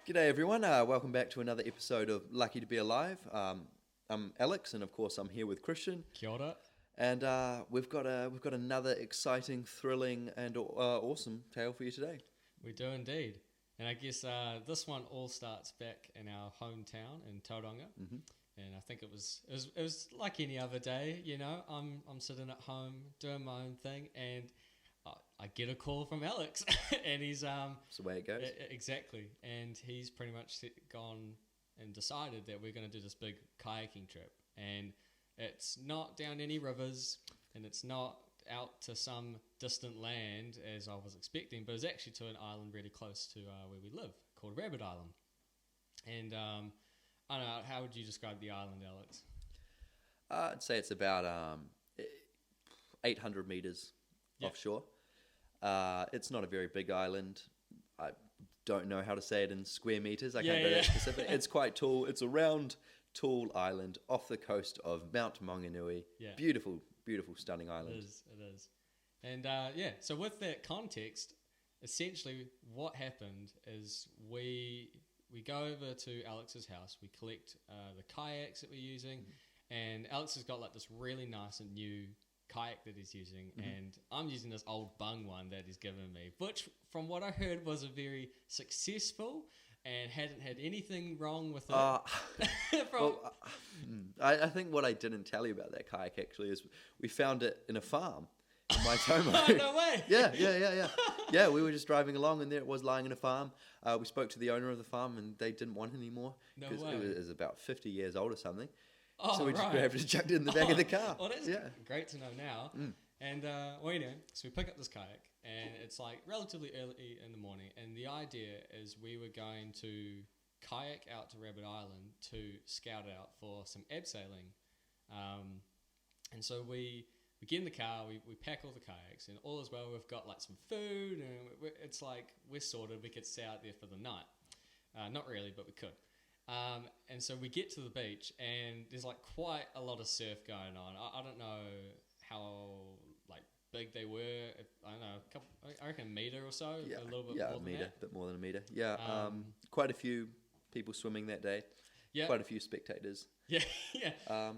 G'day everyone, welcome back to another episode of Lucky to Be Alive. I'm Alex, and of course I'm here with Christian. Kia ora. And we've got another exciting, thrilling, and awesome tale for you today. We do indeed. And I guess this one all starts back in our hometown in Tauranga. Mm-hmm. And I think it was like any other day, you know. I'm sitting at home doing my own thing, and I get a call from Alex, and he's That's the way it goes. Exactly, and he's pretty much gone and decided that we're going to do this big kayaking trip, and it's not down any rivers, and it's not out to some distant land as I was expecting, but it's actually to an island really close to where we live called Rabbit Island. And I don't know, how would you describe the island, Alex? I'd say it's about 800 meters offshore. It's not a very big island. I don't know how to say it in square meters. I can't be that specific. It's quite tall. It's a round, tall island off the coast of Mount Maunganui. Yeah. Beautiful, beautiful, stunning island. It is. And so with that context, essentially what happened is we go over to Alex's house, we collect the kayaks that we're using, and Alex has got like this really nice and new kayak that he's using, and I'm using this old bung one that he's given me, which from what I heard was a very successful and hadn't had anything wrong with it. I think what I didn't tell you about that kayak actually is we found it in a farm in Waitomo. Oh, no way! Yeah, we were just driving along, and there it was lying in a farm. We spoke to the owner of the farm, and they didn't want it anymore because it was about 50 years old or something. Oh, so we just grabbed it and chucked it in the back of the car. Well, that's great to know now. And, so we pick up this kayak, and it's like relatively early in the morning, and the idea is we were going to kayak out to Rabbit Island to scout out for some abseiling. And so we get in the car, we pack all the kayaks, and all is well. We've got like some food, and it's like we're sorted. We could stay out there for the night. Not really, but we could. And so we get to the beach, and there's like quite a lot of surf going on. I don't know how like big they were. I don't know, I reckon a meter or so. Yeah, a little bit more than that. A bit more than a meter. Yeah, quite a few people swimming that day. Yeah, quite a few spectators. Yeah.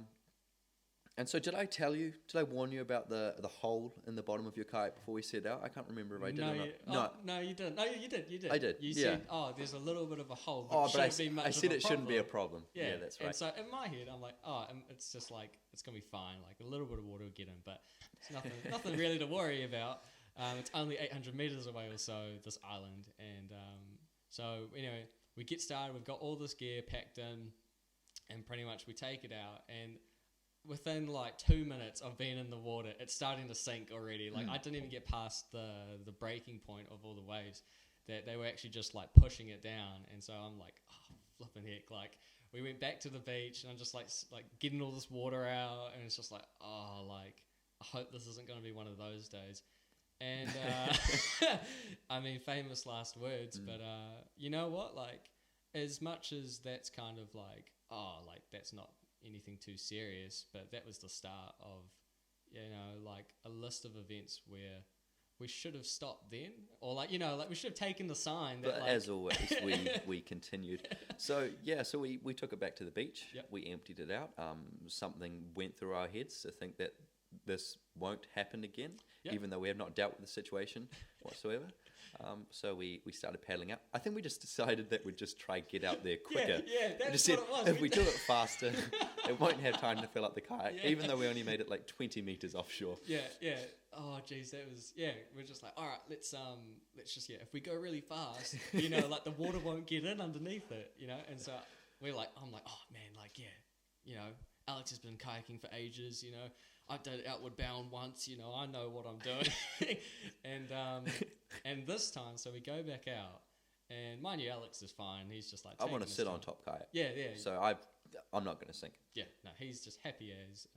And so did I warn you about the hole in the bottom of your kayak before we set out? I can't remember if I did or not. No, you didn't. No, you did. I did. You said, there's a little bit of a hole. But I said it shouldn't be a problem. Yeah, that's right. And so in my head, I'm like, it's just like, it's going to be fine. Like a little bit of water will get in, but it's nothing really to worry about. It's only 800 meters away or so, this island. And so anyway, we get started. We've got all this gear packed in, and pretty much we take it out, and within like 2 minutes of being in the water, it's starting to sink already. Like I didn't even get past the breaking point of all the waves, that they were actually just like pushing it down. And so I'm like, flipping heck. Like we went back to the beach, and I'm just like getting all this water out, and it's just like, I hope this isn't going to be one of those days. And I mean, famous last words, but you know what? Like as much as that's kind of like, that's not anything too serious, but that was the start of, like a list of events where we should have stopped then, or like we should have taken the sign. That, but as always, we continued. So we took it back to the beach. Yep. We emptied it out. Something went through our heads to think that this won't happen again, even though we have not dealt with the situation whatsoever. So we started paddling up. I think we just decided that we'd just try get out there quicker. That's what it was. If we do it faster, it won't have time to fill up the kayak, even though we only made it like 20 meters offshore. Yeah. Oh, geez, that was, we're just like, all right, let's just, if we go really fast, like the water won't get in underneath it, and so I'm like, oh man, like, Alex has been kayaking for ages, I've done it outward bound once, I know what I'm doing. And this time, so we go back out, and mind you, Alex is fine. He's just like, I want to sit on top kayak. Yeah. So I'm not going to sink. Yeah, no, he's just happy as.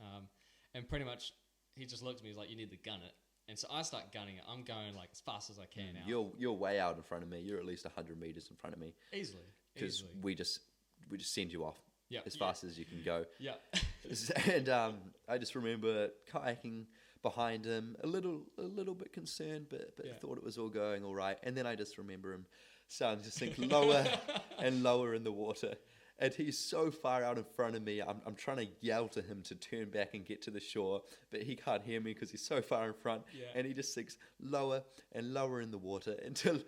And pretty much, he just looked at me, he's like, you need to gun it. And so I start gunning it. I'm going like as fast as I can out. You're way out in front of me. You're at least 100 meters in front of me. Easily. Because we just send you off as fast as you can go. Yeah. And I just remember kayaking behind him, a little bit concerned, but thought it was all going all right. And then I just remember him starting to sink lower and lower in the water. And he's so far out in front of me, I'm trying to yell to him to turn back and get to the shore, but he can't hear me because he's so far in front, and he just sinks lower and lower in the water until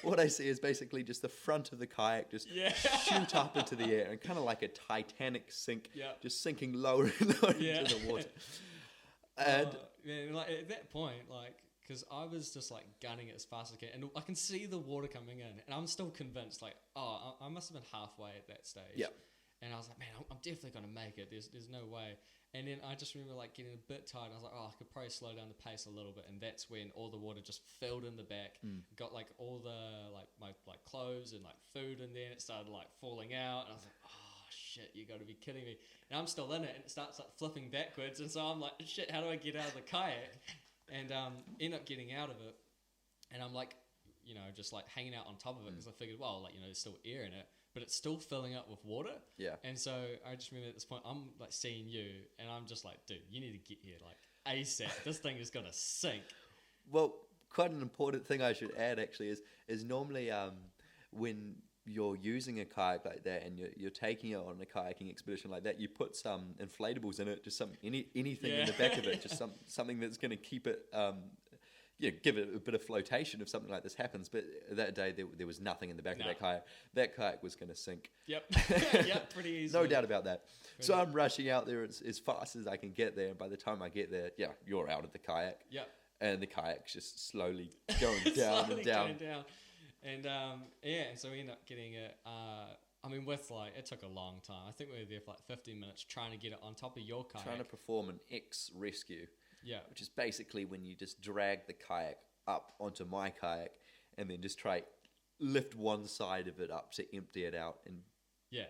what I see is basically just the front of the kayak just shoot up into the air, and kind of like a Titanic sink, just sinking lower and lower into the water. And man, like at that point, like, because I was just like gunning it as fast as I can, and I can see the water coming in, and I'm still convinced, like, oh, I must have been halfway at that stage. Yeah. And I was like, man, I'm definitely gonna make it. There's no way. And then I just remember like getting a bit tired. I was like, oh, I could probably slow down the pace a little bit, and that's when all the water just filled in the back. Got like all the like my like clothes and like food in there, and it started like falling out. And I was like, oh shit, you got to be kidding me. And I'm still in it, and it starts like flipping backwards. And so I'm like, shit, how do I get out of the kayak? And end up getting out of it, and I'm like, you know, just like hanging out on top of it, because I figured, well, like, you know, there's still air in it, but it's still filling up with water. Yeah. And so I just remember at this point, I'm like seeing you, and I'm just like, dude, you need to get here like ASAP. This thing is gonna sink. Well, quite an important thing I should add actually is normally when you're using a kayak like that and you're taking it on a kayaking expedition like that, you put some inflatables in it, just anything in the back of it, just something that's going to keep it, give it a bit of flotation if something like this happens. But that day there was nothing in the back of that kayak. That kayak was going to sink. Yep. Yep, pretty easy. No doubt about that. So I'm rushing out there as fast as I can get there, and by the time I get there, you're out of the kayak. Yep. And the kayak's just slowly going down and down. And and so we ended up getting it. I mean, with like, it took a long time. I think we were there for like 15 minutes trying to get it on top of your kayak. Trying to perform an X rescue. Yeah. Which is basically when you just drag the kayak up onto my kayak and then just try lift one side of it up to empty it out. And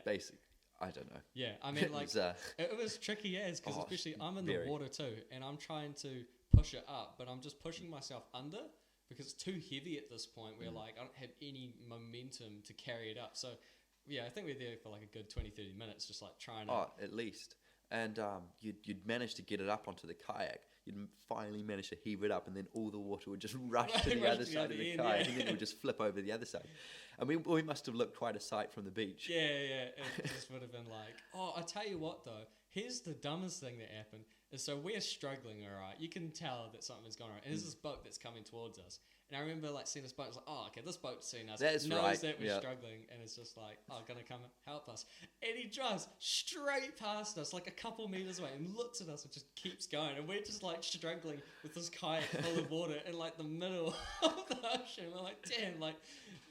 basically, I don't know. Yeah, I mean, like, it was tricky as, because especially I'm in the water too, and I'm trying to push it up, but I'm just pushing myself under, because it's too heavy at this point where like I don't have any momentum to carry it up. So yeah, I think we're there for like a good 20-30 minutes just like trying to... Oh, at least. And you'd manage to get it up onto the kayak. You'd finally manage to heave it up, and then all the water would just rush to the other side of the kayak, and then it would just flip over the other side. I mean, we must have looked quite a sight from the beach. Yeah. It just would have been like... Oh, I tell you what though, here's the dumbest thing that happened. And so we're struggling, all right. You can tell that something's gone wrong. And there's this boat that's coming towards us. And I remember like seeing this boat. I was like, oh, okay, this boat's seen us. That's knows right. that we're struggling. And it's just like, oh, gonna come and help us. And he drives straight past us, like a couple meters away, and looks at us and just keeps going. And we're just like struggling with this kayak full of water in like the middle of the ocean. We're like, damn, like,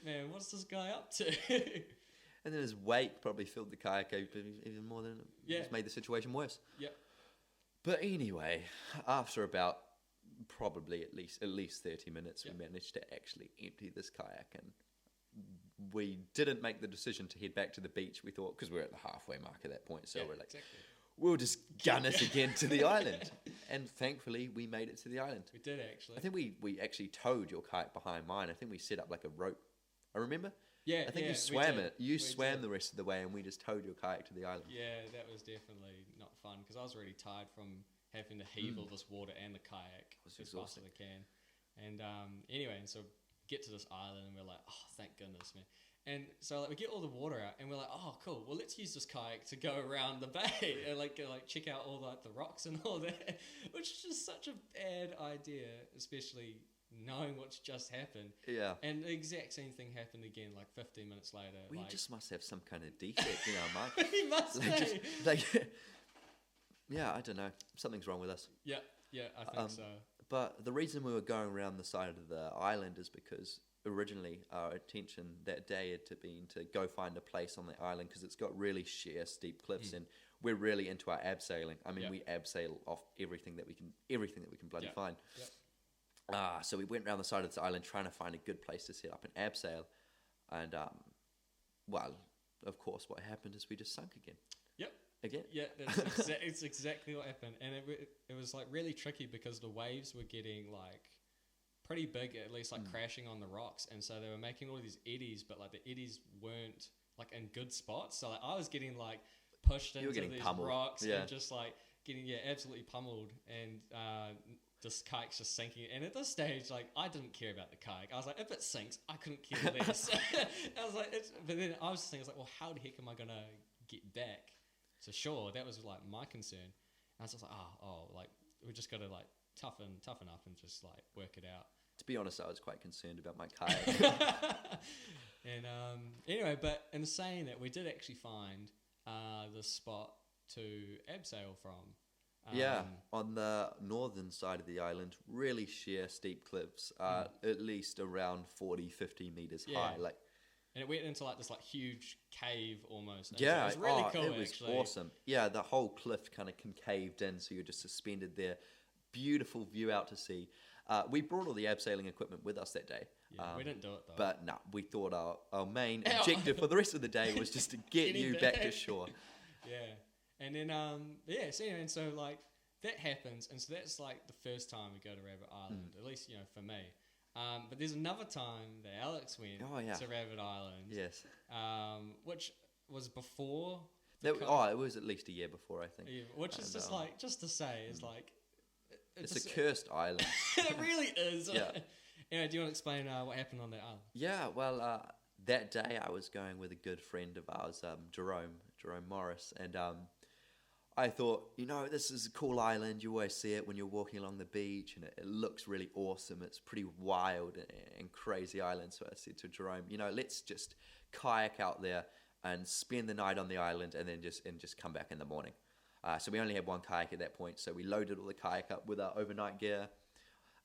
man, what's this guy up to? And then his wake probably filled the kayak even more than it just made the situation worse. Yep. But anyway, after about probably at least 30 minutes, we managed to actually empty this kayak, and we didn't make the decision to head back to the beach. We thought, because we're at the halfway mark at that point, so we're like, we'll just gun it again to the island. And thankfully, we made it to the island. We did actually. I think we actually towed your kayak behind mine. I think we set up like a rope. I remember. Yeah, I think you swam it. You swam the rest of the way, and we just towed your kayak to the island. Yeah, that was definitely not fun, because I was already tired from having to heave all this water and the kayak as fast as I can. And anyway, and so get to this island, and we're like, oh, thank goodness, man. And so like we get all the water out, and we're like, oh, cool. Well, let's use this kayak to go around the bay and like check out all the rocks and all that, which is just such a bad idea, especially knowing what's just happened. Yeah. And the exact same thing happened again like 15 minutes later. We just must have some kind of defect in our mind. We must yeah, I don't know. Something's wrong with us. Yeah, I think so. But the reason we were going around the side of the island is because originally our intention that day had been to go find a place on the island, because it's got really sheer, steep cliffs, and we're really into our abseiling. I mean, we abseil off everything that we can bloody find. Yep. So we went around the side of this island trying to find a good place to set up an abseil, and well, of course, what happened is we just sunk again. Yep. Again. Yeah, it's exactly what happened, and it was like really tricky, because the waves were getting like pretty big, at least like crashing on the rocks, and so they were making all these eddies, but like the eddies weren't like in good spots. So like I was getting like pushed into these pummeled. Rocks and just like getting absolutely pummeled, and this kayak's just sinking. And at this stage, like, I didn't care about the kayak. I was like, if it sinks, I couldn't care less. I was like, but then I was just thinking, I was like, well, how the heck am I going to get back to shore? That was like my concern. And I was just like, like, we just got to like toughen up and just like work it out. To be honest, I was quite concerned about my kayak. And anyway, but in saying that, we did actually find the spot to abseil from. On the northern side of the island, really sheer, steep cliffs, at least around 40, 50 meters high. And it went into like this like huge cave almost. And yeah, so it was really cool. It was actually awesome. Yeah, the whole cliff kind of concaved in, so you're just suspended there. Beautiful view out to sea. We brought all the abseiling equipment with us that day. Yeah, we didn't do it though. But no, we thought our main objective for the rest of the day was just to get you back to shore. Yeah. And then, so like that happens. And so that's like the first time we go to Rabbit Island, at least, for me. But there's another time that Alex went to Rabbit Island. Yes. Which was before. It was at least a year before, I think. Yeah, which is just like, just to say, is like. It's a cursed island. It really is. Yeah. Anyway, do you want to explain what happened on that island? Yeah, well, that day I was going with a good friend of ours, Jerome Morris, and I thought, this is a cool island. You always see it when you're walking along the beach, and it looks really awesome. It's pretty wild and crazy island. So I said to Jerome, let's just kayak out there and spend the night on the island, and then just come back in the morning. So we only had one kayak at that point, so we loaded all the kayak up with our overnight gear.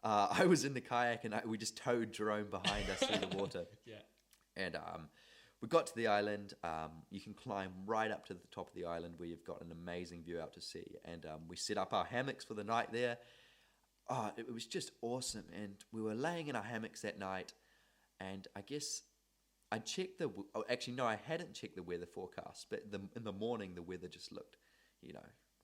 I was in the kayak, and we just towed Jerome behind us through the water. Yeah. And we got to the island. You can climb right up to the top of the island where you've got an amazing view out to sea. And we set up our hammocks for the night there. It was just awesome. And we were laying in our hammocks that night. And I guess I checked I hadn't checked the weather forecast. But in the morning, the weather just looked,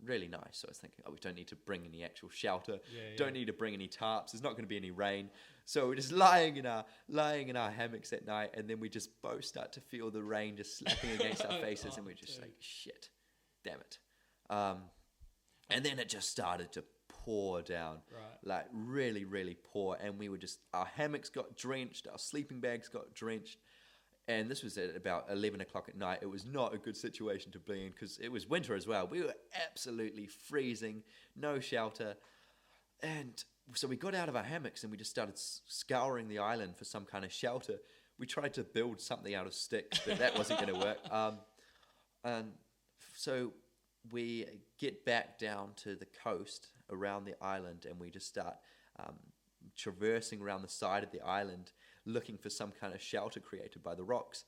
really nice. So I was thinking, we don't need to bring any actual shelter. Don't need to bring any tarps. There's not going to be any rain. So we're just lying in our hammocks at night, and then we just both start to feel the rain just slapping against our faces, and we're just like, shit, damn it. And then it just started to pour down, like really, really pour, and our hammocks got drenched, our sleeping bags got drenched. And this was at about 11 o'clock at night. It was not a good situation to be in because it was winter as well. We were absolutely freezing, no shelter. And so we got out of our hammocks and we just started scouring the island for some kind of shelter. We tried to build something out of sticks, but that wasn't going to work. And so we get back down to the coast around the island, and we just start traversing around the side of the island, looking for some kind of shelter created by the rocks,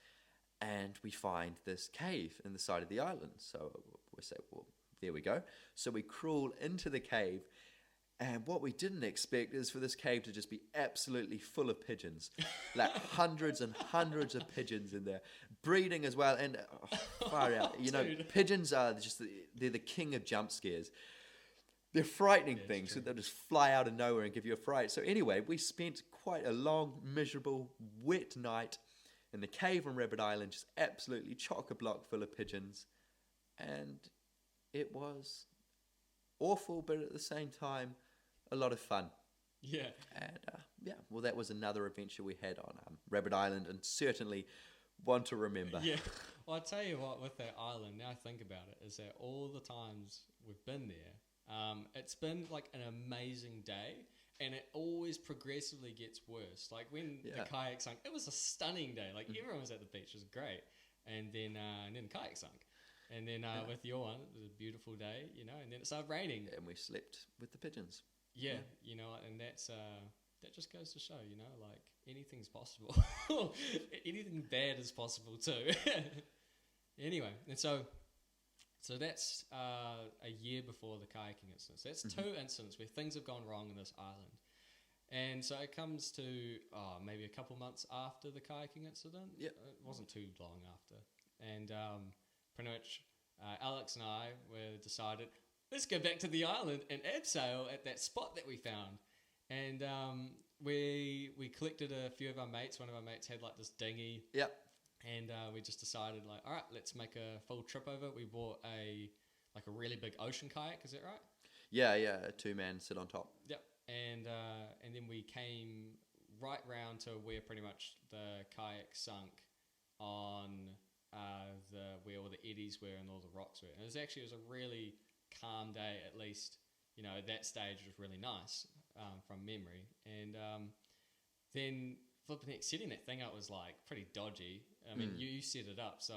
and we find this cave in the side of the island. So we say, well, there we go. So we crawl into the cave, and what we didn't expect is for this cave to just be absolutely full of pigeons, like hundreds and hundreds of pigeons in there, breeding as well, and far out. Pigeons are they're the king of jump scares. They're frightening things, so they'll just fly out of nowhere and give you a fright. So anyway, we spent quite a long, miserable, wet night in the cave on Rabbit Island, just absolutely chock-a-block full of pigeons. And it was awful, but at the same time, a lot of fun. Yeah. And well, that was another adventure we had on Rabbit Island, and certainly one to remember. Yeah. Well, I'll tell you what, with that island, now I think about it, is that all the times we've been there, it's been like an amazing day, and it always progressively gets worse. Like when the kayak sunk, it was a stunning day. Like everyone was at the beach, it was great. And then the kayak sunk. And then with your one, it was a beautiful day, and then it started raining. And we slept with the pigeons. Yeah. And that's, that just goes to show, like anything's possible. Anything bad is possible too. Anyway, and so that's a year before the kayaking incident. So that's two incidents where things have gone wrong in this island. And so it comes to maybe a couple months after the kayaking incident. Yeah. It wasn't too long after. And pretty much Alex and I decided, let's go back to the island and abseil at that spot that we found. And we collected a few of our mates. One of our mates had like this dinghy. Yep. And we just decided, like, all right, let's make a full trip over. We bought a really big ocean kayak. Is that right? Yeah, a 2-man sit on top. Yep. and then we came right round to where pretty much the kayak sunk on where all the eddies were and all the rocks were. And it was a really calm day, at least, at that stage was really nice from memory. And then flipping it, setting that thing up was like pretty dodgy. I mean, you set it up, so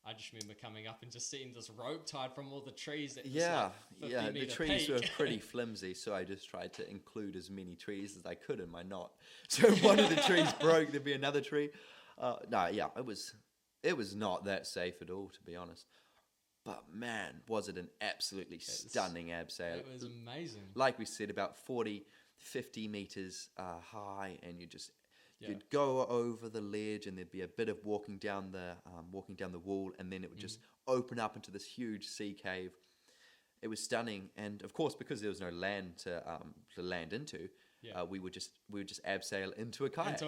I just remember coming up and just seeing this rope tied from all the trees that the trees were pretty flimsy, so I just tried to include as many trees as I could in my knot. So if one of the trees broke, there'd be another tree. It was not that safe at all, to be honest. But man, was it an absolutely stunning abseil. It was amazing. Like we said, about 40, 50 meters high, and you'd go over the ledge, and there'd be a bit of walking down the wall, and then it would just open up into this huge sea cave. It was stunning, and of course, because there was no land to land into, we would just abseil into a kayak.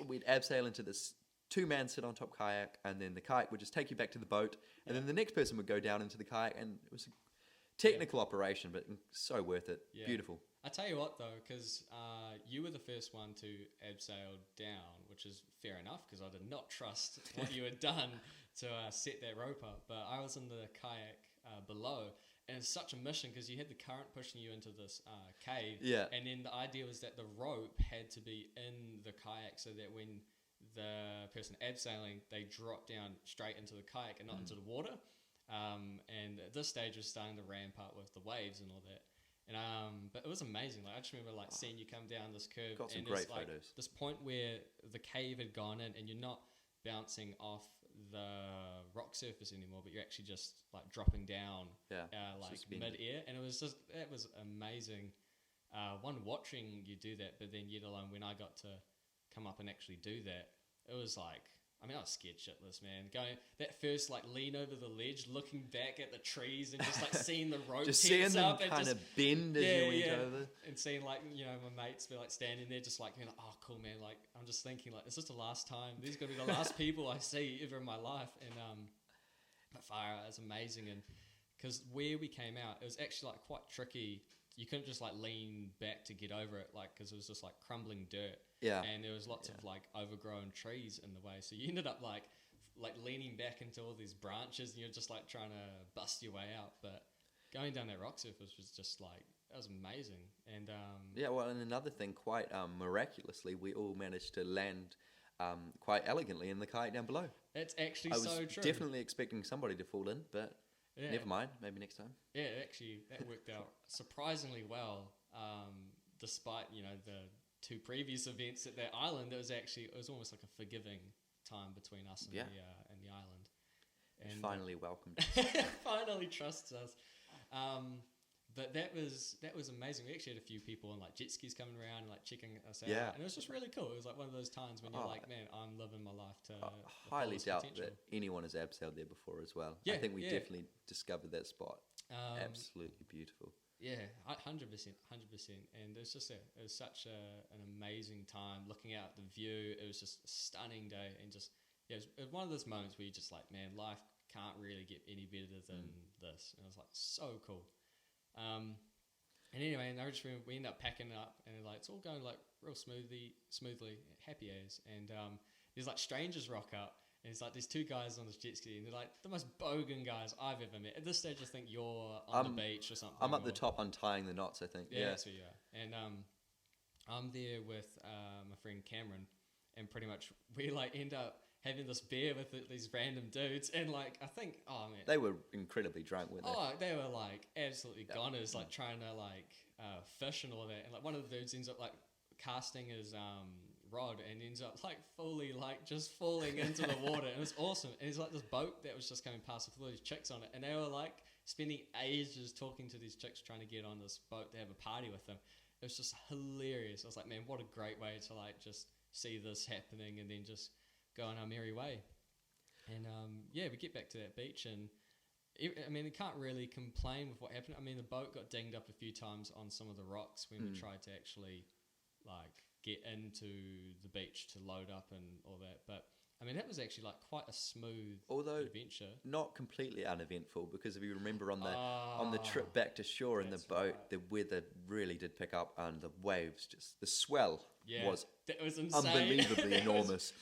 We'd abseil into this 2-man sit on top kayak, and then the kayak would just take you back to the boat, and then the next person would go down into the kayak, and it was a technical operation, but so worth it. Beautiful. I tell you what, though, because you were the first one to abseil down, which is fair enough, because I did not trust what you had done to set that rope up. But I was in the kayak below, and it's such a mission because you had the current pushing you into this cave. Yeah. And then the idea was that the rope had to be in the kayak so that when the person abseiling, they drop down straight into the kayak and not into the water. And at this stage, was starting to ramp up with the waves and all that. And but it was amazing. Like I just remember seeing you come down this curve, got some and great there's photos. this point where the cave had gone in, and you're not bouncing off the rock surface anymore, but you're actually just like dropping down, mid-air, and it was amazing. One, watching you do that, but then yet alone when I got to come up and actually do that, it was like, I was scared shitless, man. Going that first lean over the ledge, looking back at the trees and just seeing the rope just seeing them kind of bend as you went over, and seeing my mates be standing there just being oh cool, man. I'm just thinking is this the last time? These are gonna be the last people I see ever in my life. And but fire, it's amazing. And because where we came out, it was actually quite tricky. You couldn't just lean back to get over it, because it was just crumbling dirt. Yeah. And there was lots of overgrown trees in the way. So you ended up leaning back into all these branches, and you're just trying to bust your way out. But going down that rock surface was just that was amazing. And and another thing, quite miraculously, we all managed to land quite elegantly in the kayak down below. It's actually so true. I was definitely expecting somebody to fall in, but never mind. Maybe next time. Yeah, actually, that worked out surprisingly well. Despite the 2 previous events at that island, it was almost like a forgiving time between us and the island. And finally welcomed. Finally trusts us. But that was amazing. We actually had a few people on jet skis coming around and checking us out. Yeah. And it was just really cool. It was one of those times when you're man, I'm living my life to highly doubt that anyone has abseiled there before as well. I think we definitely discovered that spot. Absolutely beautiful. Yeah, 100%. And it was such an amazing time looking out the view. It was just a stunning day, and it was one of those moments where you're just man, life can't really get any better than this. And it was so cool. And anyway, and I just remember we ended up packing up, and it's all going real smoothly, happy as. And there's strangers rock up, and it's there's 2 guys on this jet ski, and they're the most bogan guys I've ever met. At this stage, I think you're on the beach or something. I'm up the top untying the knots, I think. Yeah, that's where you are. And I'm there with my friend Cameron, and pretty much we end up having this beer with these random dudes, and I think, oh man, they were incredibly drunk, weren't they? Oh, they were absolutely goners, trying to fish and all that, and one of the dudes ends up casting his rod and ends up fully just falling into the water, and it was awesome. And there's this boat that was just coming past with all these chicks on it, and they were spending ages talking to these chicks trying to get on this boat to have a party with them. It was just hilarious. I was man, what a great way to just see this happening and then just go on our merry way. And we get back to that beach, and you can't really complain with what happened. The boat got dinged up a few times on some of the rocks when we tried to actually get into the beach to load up and all that. But I mean, that was actually like quite a smooth adventure. Not completely uneventful, because if you remember on the trip back to shore in the boat, the weather really did pick up, and the waves, just the swell was insane. Unbelievably enormous.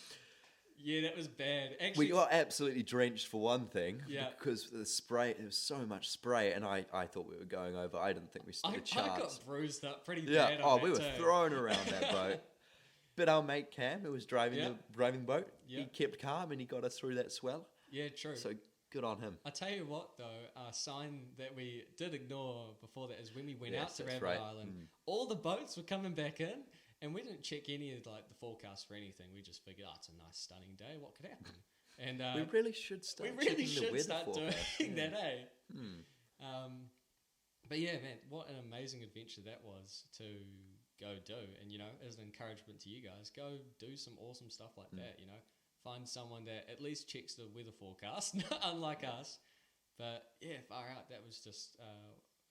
Yeah, that was bad. Actually, we got absolutely drenched for one thing, because the spray. There was so much spray, and I thought we were going over. I didn't think we stood a chance. I got bruised up pretty bad. Yeah, we were thrown around that boat. But our mate Cam, who was driving the boat, he kept calm and he got us through that swell. Yeah, true. So good on him. I tell you what, though, a sign that we did ignore before that is when we went out to Rabbit Island, all the boats were coming back in, and we didn't check any of the forecast for anything. We just figured, it's a nice, stunning day. What could happen? And we really should start. Doing that, eh? But yeah, man, what an amazing adventure that was to go do. And, as an encouragement to you guys, go do some awesome stuff like that, Find someone that at least checks the weather forecast, unlike us. But yeah, far out, that was just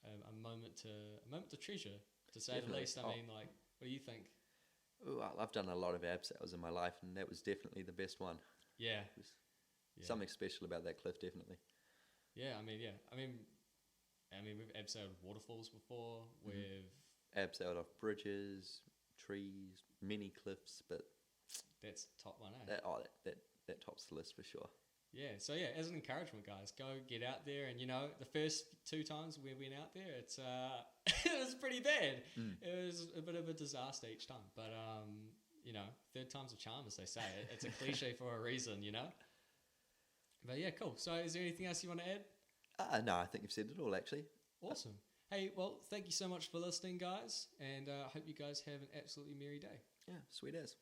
a moment to treasure, to say the least. I mean, what do you think? Ooh, I've done a lot of abseils in my life, and that was definitely the best one. Yeah. Something special about that cliff, definitely. Yeah, I mean, we've abseiled waterfalls before. We've abseiled off bridges, trees, many cliffs, but that's top one, eh? That tops the list for sure. Yeah, so as an encouragement, guys, go get out there, and the first 2 times we went out there, it's it was pretty bad. It was a bit of a disaster each time, but third time's a charm, as they say. It's a cliche for a reason, But yeah, cool. So is there anything else you want to add? No, I think you've said it all, actually. Awesome. Hey, well, thank you so much for listening, guys, and I hope you guys have an absolutely merry day. Yeah, sweet as.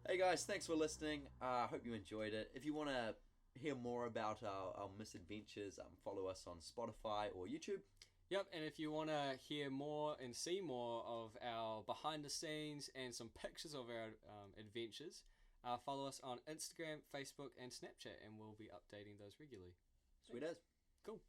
Hey guys, thanks for listening. I hope you enjoyed it. If you want to hear more about our misadventures, follow us on Spotify or YouTube. Yep, and if you want to hear more and see more of our behind the scenes and some pictures of our adventures, follow us on Instagram, Facebook, and Snapchat, and we'll be updating those regularly. Sweet as. Cool.